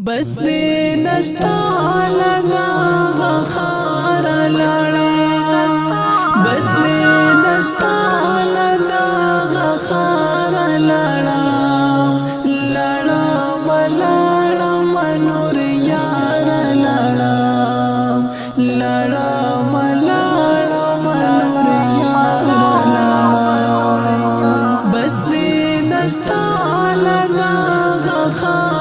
بس دې نستال دا غخار لړا بس دې نستال دا غخار لړا لړا ملړا منور یار لړا لړا ملړا منور یار لړا بس دې نستال دا غخار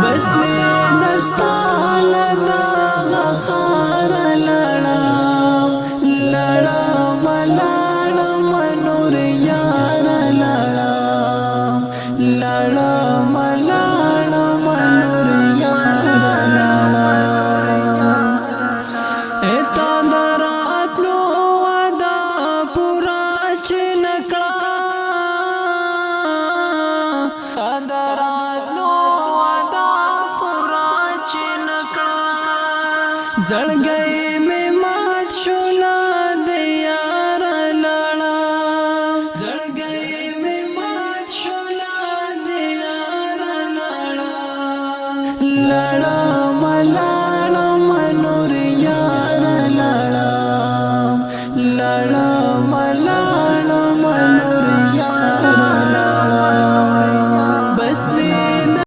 بس دې نستال دا غخار لړا لړا ملړا منور یار لړا لړا ملړا منور یار لړا اتا دراتلو ودا پورا چنکړه زړګ